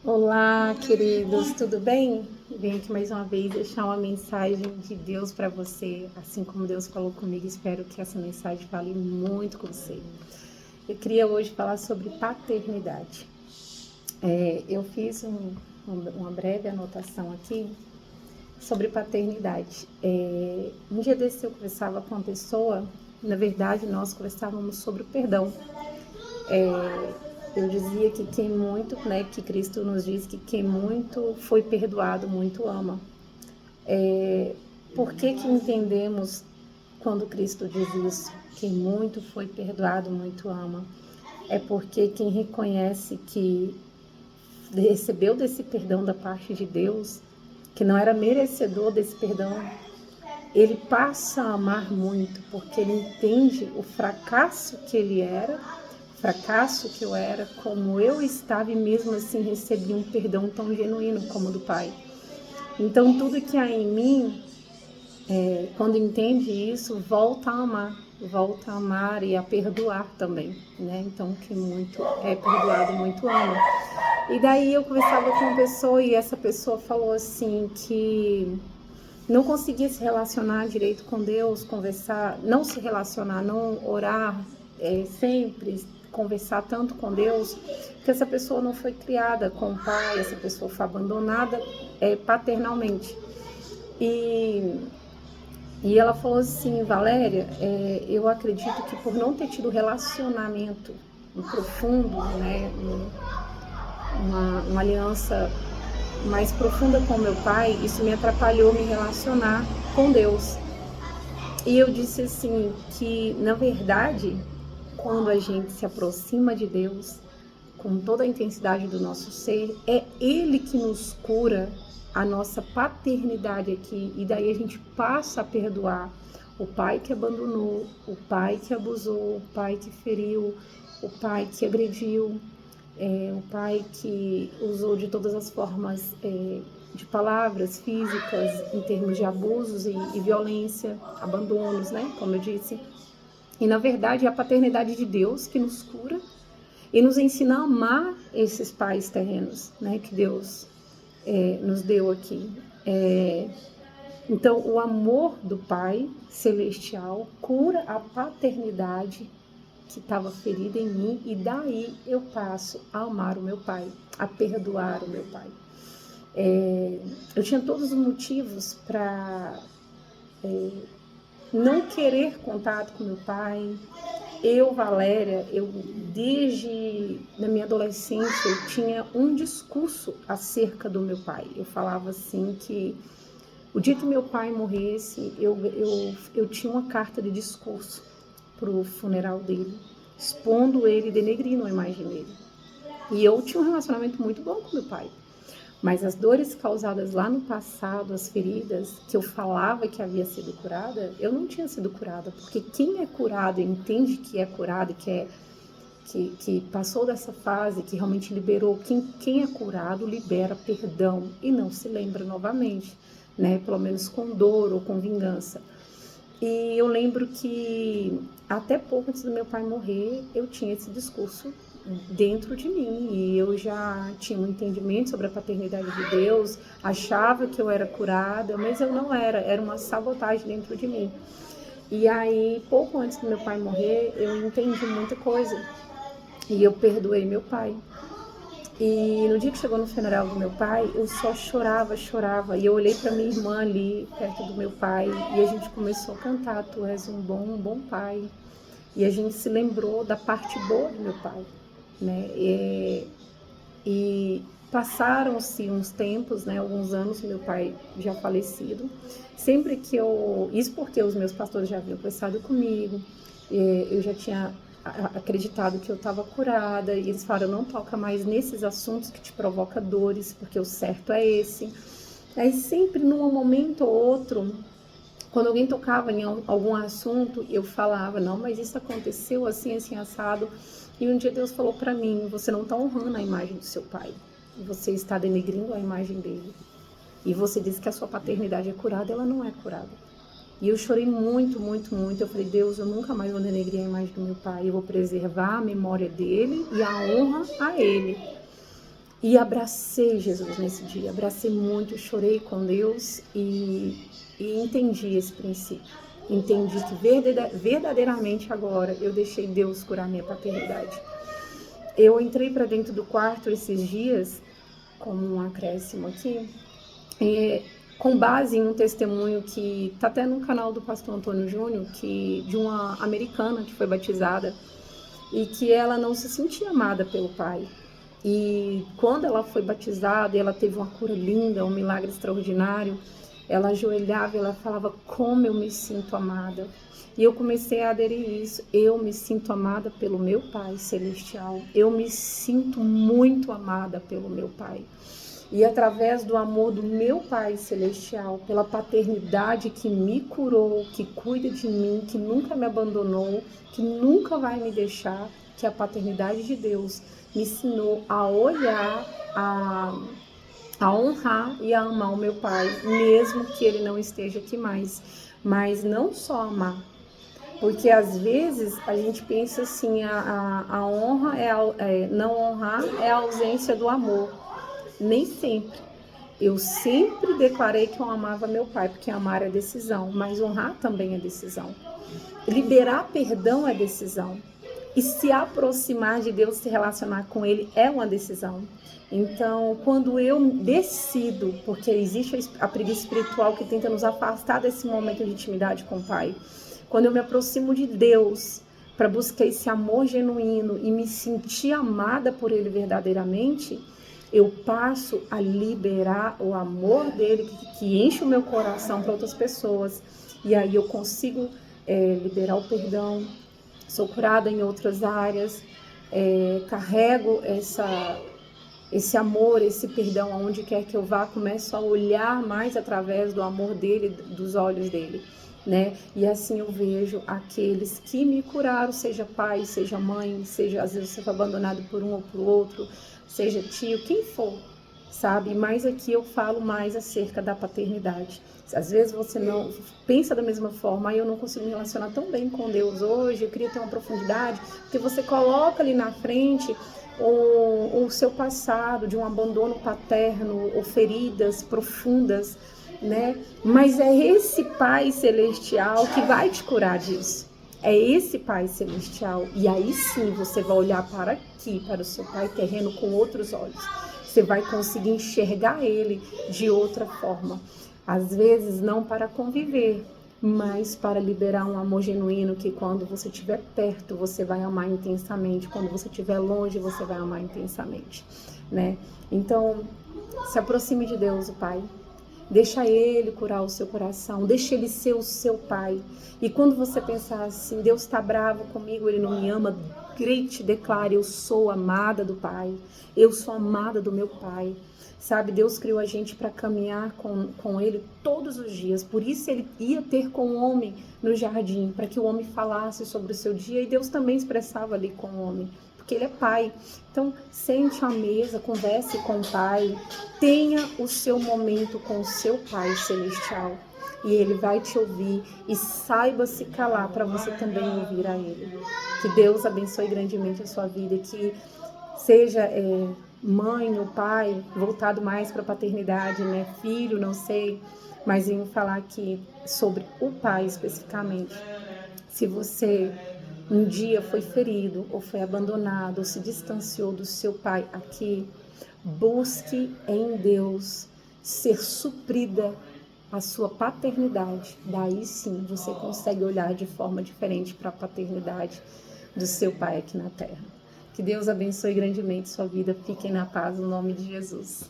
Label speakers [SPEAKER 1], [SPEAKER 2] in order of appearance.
[SPEAKER 1] Olá, queridos, tudo bem? Venho aqui mais uma vez deixar uma mensagem de Deus para você, assim como Deus falou comigo. Espero que essa mensagem fale muito com você. Eu queria hoje falar sobre paternidade. Eu fiz uma breve anotação aqui sobre paternidade. Um dia desse eu conversava com uma pessoa, na verdade nós conversávamos sobre o perdão. Eu dizia que quem muito, né, que Cristo nos diz que quem muito foi perdoado, muito ama. Por que entendemos quando Cristo diz isso? Quem muito foi perdoado, muito ama. É porque quem reconhece que recebeu desse perdão da parte de Deus, que não era merecedor desse perdão, ele passa a amar muito, porque ele entende o fracasso que ele era, fracasso que eu era, como eu estava, e mesmo assim recebi um perdão tão genuíno como o do Pai. Então tudo que há em mim, quando entende isso, volta a amar e a perdoar também, né? Então que muito é perdoado, muito ama. E daí eu conversava com uma pessoa e essa pessoa falou assim que não conseguia se relacionar direito com Deus, conversar, não se relacionar, não orar sempre, conversar tanto com Deus, que essa pessoa não foi criada com o pai, essa pessoa foi abandonada paternalmente. E, e ela falou assim, Valéria, eu acredito que por não ter tido relacionamento profundo, né, uma aliança mais profunda com meu pai, isso me atrapalhou me relacionar com Deus. E eu disse assim, que na verdade, quando a gente se aproxima de Deus, com toda a intensidade do nosso ser, é Ele que nos cura a nossa paternidade aqui, e daí a gente passa a perdoar o pai que abandonou, o pai que abusou, o pai que feriu, o pai que agrediu, o pai que usou de todas as formas de palavras físicas em termos de abusos e violência, abandonos, né, como eu disse. E na verdade é a paternidade de Deus que nos cura e nos ensina a amar esses pais terrenos, né, que Deus nos deu aqui. Então, o amor do Pai Celestial cura a paternidade que estava ferida em mim, e daí eu passo a amar o meu pai, a perdoar o meu pai. Eu tinha todos os motivos para não querer contato com meu pai. Eu, Valéria, desde na minha adolescência, eu tinha um discurso acerca do meu pai. Eu falava assim que o dia que meu pai morresse, eu tinha uma carta de discurso para o funeral dele, expondo ele, denegrindo a imagem dele. E eu tinha um relacionamento muito bom com meu pai. Mas as dores causadas lá no passado, as feridas que eu falava que havia sido curada, eu não tinha sido curada. Porque quem é curado e entende que é curado, que passou dessa fase, que realmente liberou, quem é curado libera perdão e não se lembra novamente, né? Pelo menos com dor ou com vingança. E eu lembro que até pouco antes do meu pai morrer, eu tinha esse discurso dentro de mim, e eu já tinha um entendimento sobre a paternidade de Deus, achava que eu era curada, mas eu não era uma sabotagem dentro de mim. E aí, pouco antes do meu pai morrer, eu entendi muita coisa, e eu perdoei meu pai. E no dia que chegou no funeral do meu pai, eu só chorava, chorava. E eu olhei para minha irmã ali, perto do meu pai, e a gente começou a cantar, tu és um bom pai. E a gente se lembrou da parte boa do meu pai, né? E passaram-se uns tempos, né, alguns anos, meu pai já falecido. Sempre que isso porque os meus pastores já haviam conversado comigo, eu já tinha acreditado que eu estava curada, e eles falaram, não toca mais nesses assuntos que te provoca dores, porque o certo é esse. Aí sempre num momento ou outro, quando alguém tocava em algum assunto, eu falava, não, mas isso aconteceu assim, assim, assado. E um dia Deus falou para mim, você não está honrando a imagem do seu pai, você está denegrindo a imagem dele. E você diz que a sua paternidade é curada, ela não é curada. E eu chorei muito, muito, muito. Eu falei, Deus, eu nunca mais vou denegrir a imagem do meu pai. Eu vou preservar a memória dele e a honra a ele. E abracei Jesus nesse dia, abracei muito, chorei com Deus e entendi esse princípio. Entendi que verdadeiramente agora eu deixei Deus curar minha paternidade. Eu entrei para dentro do quarto esses dias, como um acréscimo aqui, com base em um testemunho que está até no canal do pastor Antônio Júnior, de uma americana que foi batizada e que ela não se sentia amada pelo pai. E quando ela foi batizada, ela teve uma cura linda, um milagre extraordinário. Ela ajoelhava e ela falava: como eu me sinto amada. E eu comecei a aderir isso. Eu me sinto amada pelo meu Pai Celestial. Eu me sinto muito amada pelo meu Pai. E através do amor do meu Pai Celestial, pela paternidade que me curou, que cuida de mim, que nunca me abandonou, que nunca vai me deixar, que a paternidade de Deus me ensinou a olhar, a honrar e a amar o meu pai, mesmo que ele não esteja aqui mais. Mas não só amar, porque às vezes a gente pensa assim, a honra não honrar é a ausência do amor. Nem sempre. Eu sempre declarei que eu amava meu pai, porque amar é decisão, mas honrar também é decisão. Liberar perdão é decisão. E se aproximar de Deus, se relacionar com Ele, é uma decisão. Então, quando eu decido, porque existe a preguiça espiritual que tenta nos afastar desse momento de intimidade com o Pai, quando eu me aproximo de Deus para buscar esse amor genuíno e me sentir amada por Ele verdadeiramente, eu passo a liberar o amor dele que enche o meu coração para outras pessoas. E aí eu consigo liberar o perdão, sou curada em outras áreas, carrego esse amor, esse perdão aonde quer que eu vá, começo a olhar mais através do amor dele, dos olhos dele, né? E assim eu vejo aqueles que me curaram, seja pai, seja mãe, seja às vezes você foi abandonado por um ou por outro, seja tio, quem for, sabe? Mas aqui eu falo mais acerca da paternidade. Às vezes você não pensa da mesma forma, eu não consigo me relacionar tão bem com Deus hoje, eu queria ter uma profundidade, porque você coloca ali na frente o seu passado de um abandono paterno ou feridas profundas, né? Mas é esse Pai Celestial que vai te curar disso. É esse Pai Celestial. E aí sim você vai olhar para aqui, para o seu Pai terreno com outros olhos. Você vai conseguir enxergar Ele de outra forma. Às vezes não para conviver, mas para liberar um amor genuíno que quando você estiver perto, você vai amar intensamente. Quando você estiver longe, você vai amar intensamente, né? Então, se aproxime de Deus, o Pai. Deixa Ele curar o seu coração, deixa Ele ser o seu Pai. E quando você pensar assim, Deus está bravo comigo, Ele não me ama, grite, declare: eu sou amada do Pai, eu sou amada do meu Pai. Sabe, Deus criou a gente para caminhar com Ele todos os dias. Por isso Ele ia ter com o homem no jardim, para que o homem falasse sobre o seu dia. E Deus também expressava ali com o homem, porque Ele é Pai. Então, sente à mesa, converse com o Pai, tenha o seu momento com o seu Pai Celestial. E Ele vai te ouvir e saiba se calar para você também ouvir a Ele. Que Deus abençoe grandemente a sua vida, que seja mãe ou pai, voltado mais para a paternidade, né? Filho, não sei, mas em falar aqui sobre o pai especificamente. Se você um dia foi ferido, ou foi abandonado, ou se distanciou do seu pai aqui, busque em Deus ser suprida a sua paternidade. Daí sim você consegue olhar de forma diferente para a paternidade do seu pai aqui na terra. Que Deus abençoe grandemente sua vida. Fiquem na paz, no nome de Jesus.